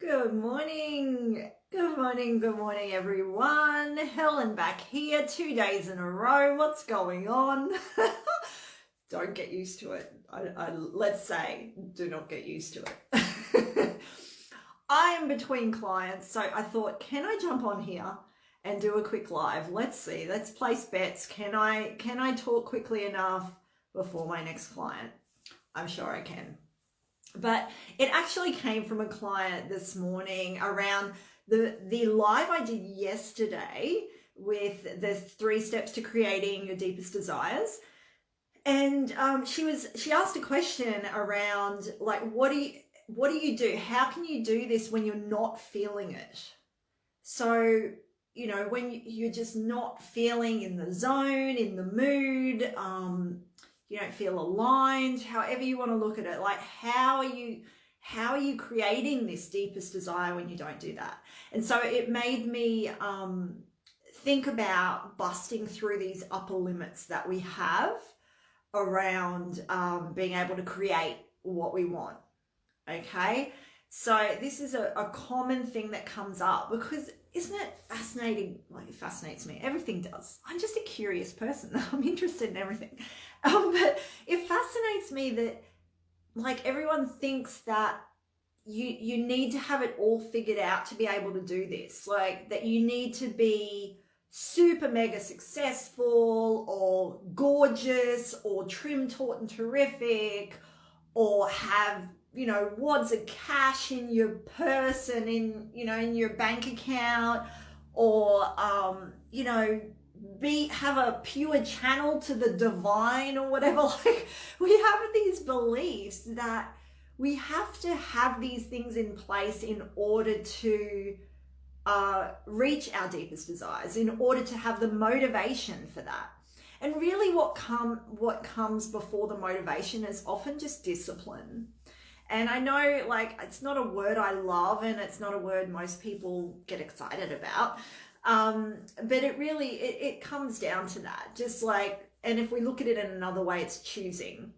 Good morning. Good morning. Good morning, everyone. Helen back here 2 days in a row. What's going on? Don't get used to it. Let's say, do not get used to it. I am between clients, so I thought, can I jump on here and do a quick live? Let's see. Let's place bets. Can I talk quickly enough before my next client? I'm sure I can. But it actually came from a client this morning around the live I did yesterday with the 3 steps to creating your deepest desires. And she asked a question around, like, what do you do? How can you do this when you're not feeling it? So, when you're just not feeling in the zone, in the mood, you don't feel aligned, however you want to look at it, like how are you creating this deepest desire when you don't do that? And so it made me think about busting through these upper limits that we have around being able to create what we want. Okay, so this is a common thing that comes up, because isn't it fascinating? Like, it fascinates me. Everything does. I'm just a curious person. I'm interested in everything. But it fascinates me that, like, everyone thinks that you need to have it all figured out to be able to do this. Like, that you need to be super mega successful or gorgeous or trim, taut and terrific, or have wads of cash in your purse and in your bank account, or have a pure channel to the divine or whatever. Like, we have these beliefs that we have to have these things in place in order to reach our deepest desires, in order to have the motivation for that. And really what comes before the motivation is often just discipline. And I know, like, it's not a word I love, and it's not a word most people get excited about. But it really, it comes down to that. Just like, and if we look at it in another way, it's choosing,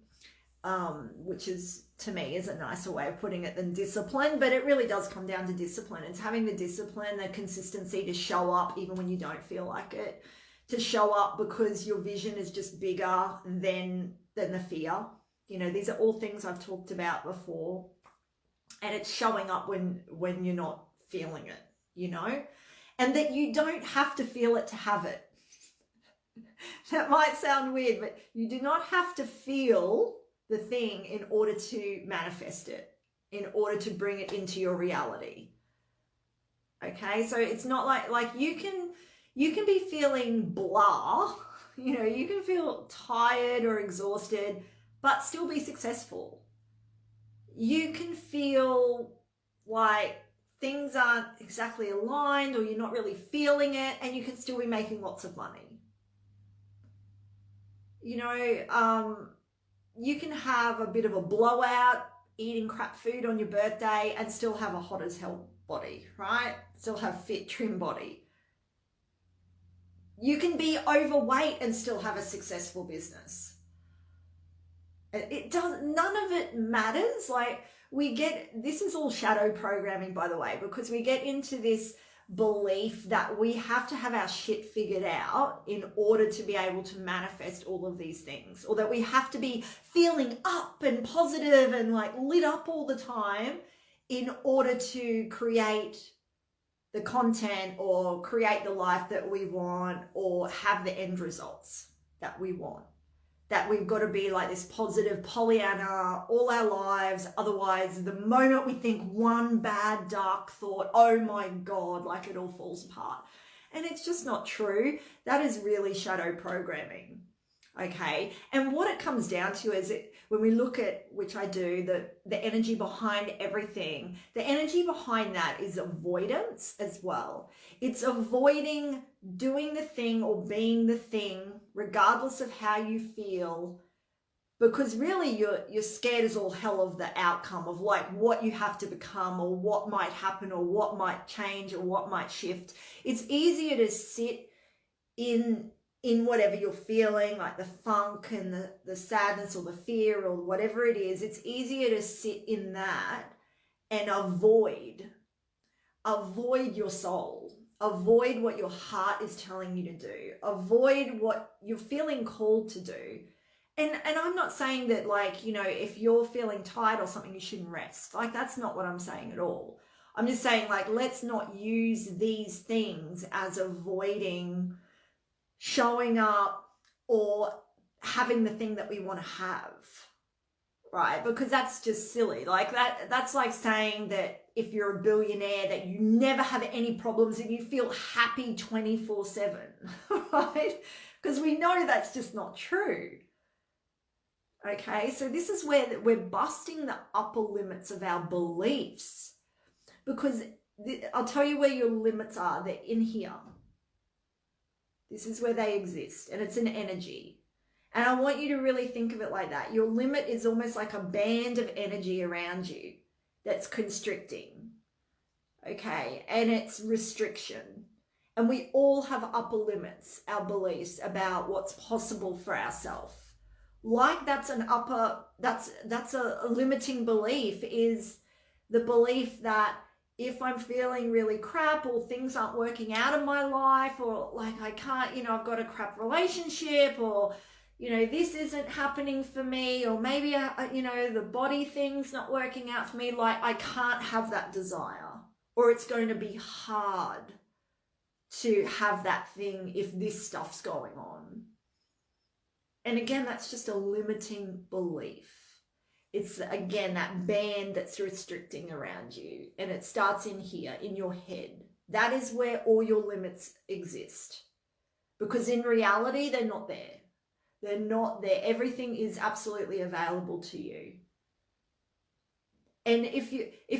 which is, to me, is a nicer way of putting it than discipline. But it really does come down to discipline. It's having the discipline, the consistency to show up even when you don't feel like it, to show up because your vision is just bigger than the fear. These are all things I've talked about before, and it's showing up when you're not feeling it, and that you don't have to feel it to have it. That might sound weird, but you do not have to feel the thing in order to manifest it, in order to bring it into your reality. Okay, so it's not like you can be feeling blah, you can feel tired or exhausted, but still be successful. You can feel like things aren't exactly aligned, or you're not really feeling it, and you can still be making lots of money. You can have a bit of a blowout, eating crap food on your birthday, and still have a hot as hell body, right? Still have fit, trim body. You can be overweight and still have a successful business. None of it matters. Like, this is all shadow programming, by the way, because we get into this belief that we have to have our shit figured out in order to be able to manifest all of these things, or that we have to be feeling up and positive and like lit up all the time in order to create the content or create the life that we want or have the end results that we want. That we've got to be like this positive Pollyanna all our lives. Otherwise, the moment we think one bad, dark thought, oh my God, like it all falls apart. And it's just not true. That is really shadow programming. Okay. And what it comes down to is when we look at, which I do, the energy behind everything, the energy behind that is avoidance as well. It's avoiding doing the thing or being the thing, regardless of how you feel, because really you're scared as all hell of the outcome of like what you have to become, or what might happen, or what might change, or what might shift. It's easier to sit in whatever you're feeling, like the funk and the sadness or the fear or whatever it is. It's easier to sit in that and avoid avoid your soul. Avoid what your heart is telling you to do. Avoid what you're feeling called to do. And I'm not saying that, like, you know, if you're feeling tired or something, you shouldn't rest. Like, that's not what I'm saying at all. I'm just saying, like, let's not use these things as avoiding showing up or having the thing that we want to have, right? Because that's just silly. Like, that's like saying that if you're a billionaire that you never have any problems and you feel happy 24/7, right? Because we know that's just not true. Okay, so this is where we're busting the upper limits of our beliefs, because I'll tell you where your limits are. They're in here. This is where they exist, and it's an energy. And I want you to really think of it like that. Your limit is almost like a band of energy around you that's constricting, okay? And it's restriction. And we all have upper limits, our beliefs about what's possible for ourselves. Like that's a limiting belief, is the belief that if I'm feeling really crap or things aren't working out in my life, or like I can't, you know, I've got a crap relationship, or, you know, this isn't happening for me, or maybe, you know, the body thing's not working out for me, like I can't have that desire, or it's going to be hard to have that thing if this stuff's going on. And again, that's just a limiting belief. It's, again, that band that's restricting around you. And it starts in here, in your head. That is where all your limits exist. Because in reality, they're not there. They're not there. Everything is absolutely available to you. And if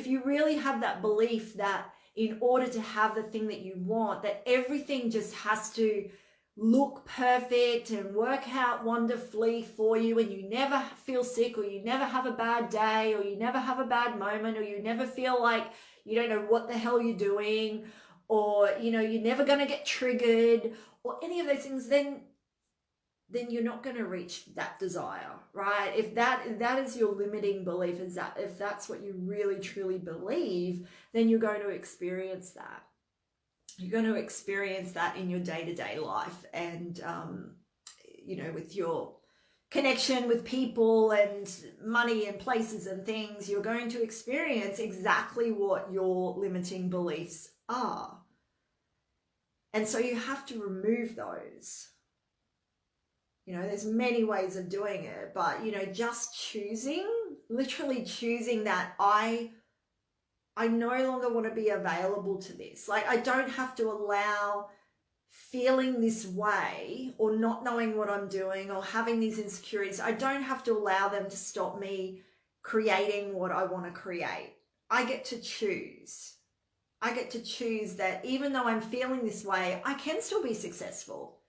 you really have that belief that in order to have the thing that you want, that everything just has to look perfect and work out wonderfully for you, and you never feel sick, or you never have a bad day, or you never have a bad moment, or you never feel like you don't know what the hell you're doing, or, you know, you're never going to get triggered, or any of those things, then you're not going to reach that desire, right? If that is your limiting belief, is that if that's what you really truly believe, then you're going to experience that. You're going to experience that in your day-to-day life, and, you know, with your connection with people and money and places and things, you're going to experience exactly what your limiting beliefs are. And so you have to remove those. You know, there's many ways of doing it, but, you know, just choosing, literally choosing that I no longer want to be available to this. Like, I don't have to allow feeling this way, or not knowing what I'm doing, or having these insecurities. I don't have to allow them to stop me creating what I want to create. I get to choose. I get to choose that even though I'm feeling this way, I can still be successful.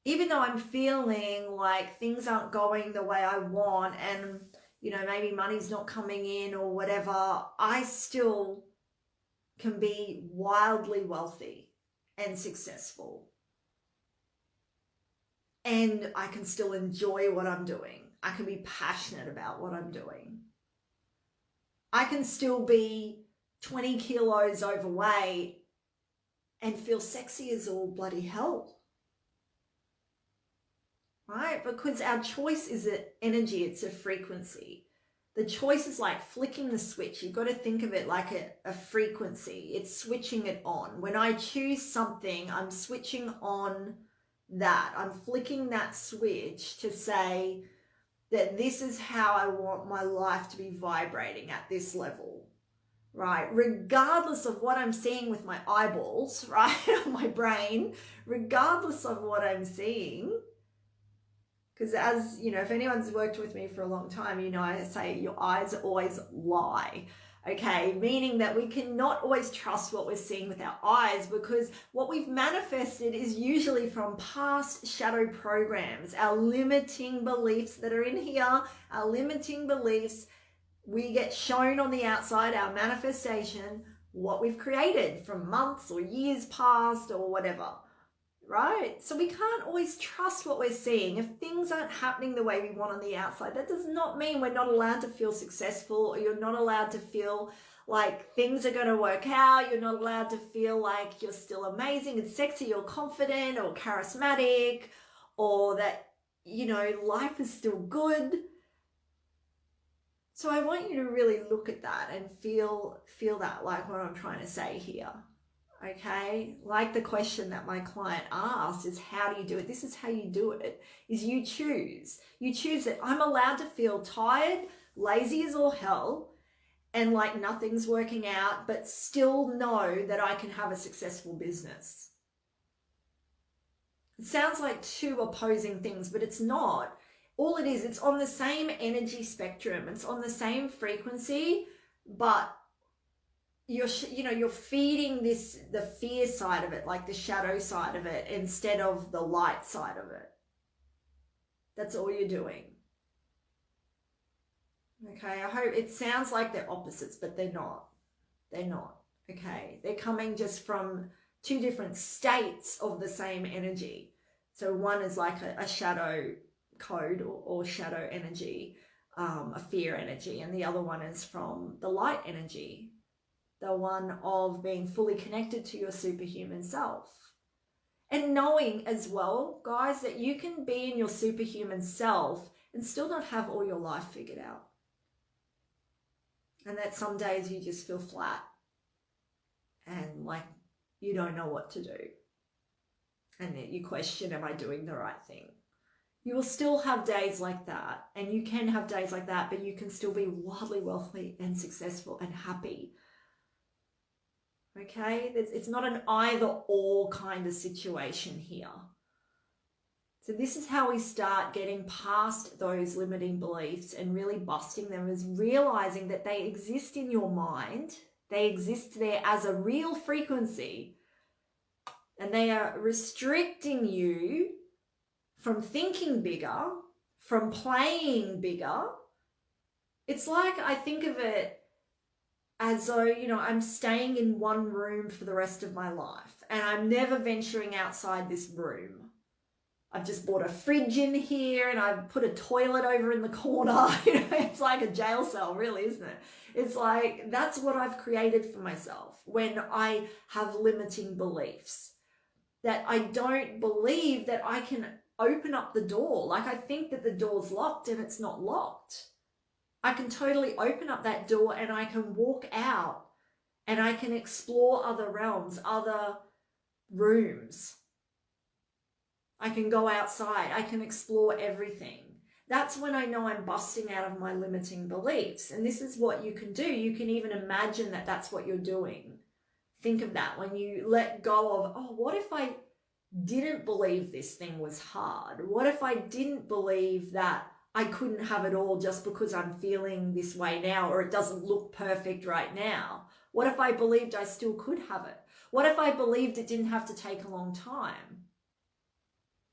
Even though I'm feeling like things aren't going the way I want, and, you know, maybe money's not coming in or whatever, I still can be wildly wealthy and successful. And I can still enjoy what I'm doing. I can be passionate about what I'm doing. I can still be 20 kilos overweight and feel sexy as all bloody hell. Right? Because our choice is an energy, it's a frequency. The choice is like flicking the switch. You've got to think of it like a frequency. It's switching it on. When I choose something, I'm switching on that. I'm flicking that switch to say that this is how I want my life to be vibrating at this level, right? Regardless of what I'm seeing with my eyeballs, right, or my brain, regardless of what I'm seeing. Because as, you know, if anyone's worked with me for a long time, you know, I say your eyes always lie, okay? Meaning that we cannot always trust what we're seeing with our eyes, because what we've manifested is usually from past shadow programs, our limiting beliefs that are in here, our limiting beliefs. We get shown on the outside, our manifestation, what we've created from months or years past or whatever. Right? So we can't always trust what we're seeing. If things aren't happening the way we want on the outside, that does not mean we're not allowed to feel successful, or you're not allowed to feel like things are going to work out. You're not allowed to feel like you're still amazing and sexy or confident or charismatic, or that, you know, life is still good. So I want you to really look at that and feel that, like what I'm trying to say here. Okay, like the question that my client asked is, how do you do it? This is how you do it, is you choose that I'm allowed to feel tired, lazy as all hell, and like nothing's working out, but still know that I can have a successful business. It sounds like two opposing things, but it's not. All it is, it's on the same energy spectrum, it's on the same frequency, but you're feeding the fear side of it, like the shadow side of it, instead of the light side of it. That's all you're doing. Okay, I hope it sounds like they're opposites, but they're not. They're not. Okay, they're coming just from two different states of the same energy. So one is like a shadow code or shadow energy, a fear energy, and the other one is from the light energy, the one of being fully connected to your superhuman self. And knowing as well, guys, that you can be in your superhuman self and still not have all your life figured out. And that some days you just feel flat and like you don't know what to do. And that you question, am I doing the right thing? You will still have days like that, and you can have days like that, but you can still be wildly wealthy and successful and happy. Okay, it's not an either or kind of situation here. So this is how we start getting past those limiting beliefs and really busting them, is realizing that they exist in your mind. They exist there as a real frequency, and they are restricting you from thinking bigger, from playing bigger. It's like, I think of it as though, you know, I'm staying in one room for the rest of my life and I'm never venturing outside this room. I've just bought a fridge in here and I've put a toilet over in the corner. You know, it's like a jail cell, really, isn't it? It's like, that's what I've created for myself when I have limiting beliefs, that I don't believe that I can open up the door. Like, I think that the door's locked and it's not locked. I can totally open up that door and I can walk out and I can explore other realms, other rooms. I can go outside. I can explore everything. That's when I know I'm busting out of my limiting beliefs. And this is what you can do. You can even imagine that that's what you're doing. Think of that when you let go of, oh, what if I didn't believe this thing was hard? What if I didn't believe that I couldn't have it all just because I'm feeling this way now, or it doesn't look perfect right now? What if I believed I still could have it? What if I believed it didn't have to take a long time?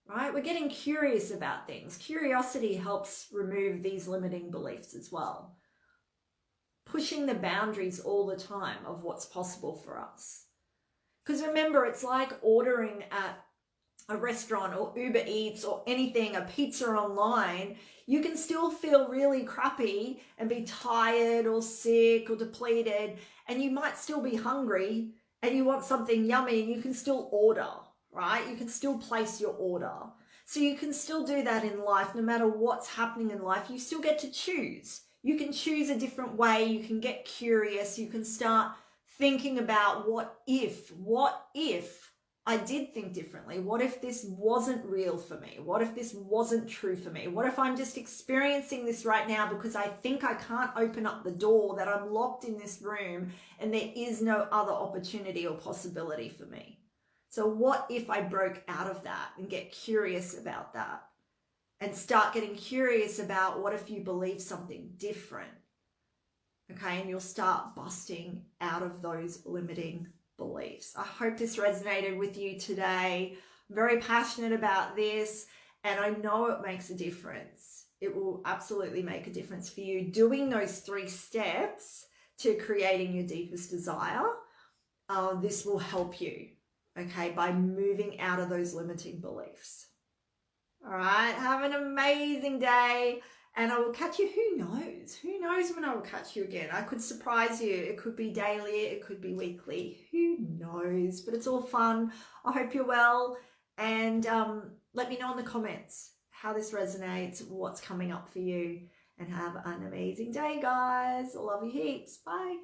Right? We're getting curious about things. Curiosity helps remove these limiting beliefs as well. Pushing the boundaries all the time of what's possible for us. Because remember, it's like ordering at a restaurant or Uber Eats or anything, a pizza online. You can still feel really crappy and be tired or sick or depleted, and you might still be hungry and you want something yummy, and you can still order, right? You can still place your order. So you can still do that in life. No matter what's happening in life, you still get to choose. You can choose a different way. You can get curious. You can start thinking about what if I did think differently? What if this wasn't real for me? What if this wasn't true for me? What if I'm just experiencing this right now because I think I can't open up the door, that I'm locked in this room and there is no other opportunity or possibility for me? So what if I broke out of that and get curious about that and start getting curious about what if you believe something different? Okay, and you'll start busting out of those limiting beliefs. I hope this resonated with you today. I'm very passionate about this, and I know it makes a difference. It will absolutely make a difference for you. Doing those 3 steps to creating your deepest desire, this will help you, okay, by moving out of those limiting beliefs. All right, have an amazing day, And I will catch you. Who knows? Who knows when I will catch you again? I could surprise you. It could be daily. It could be weekly. Who knows? But it's all fun. I hope you're well. And let me know in the comments how this resonates, what's coming up for you. And have an amazing day, guys. I love you heaps. Bye.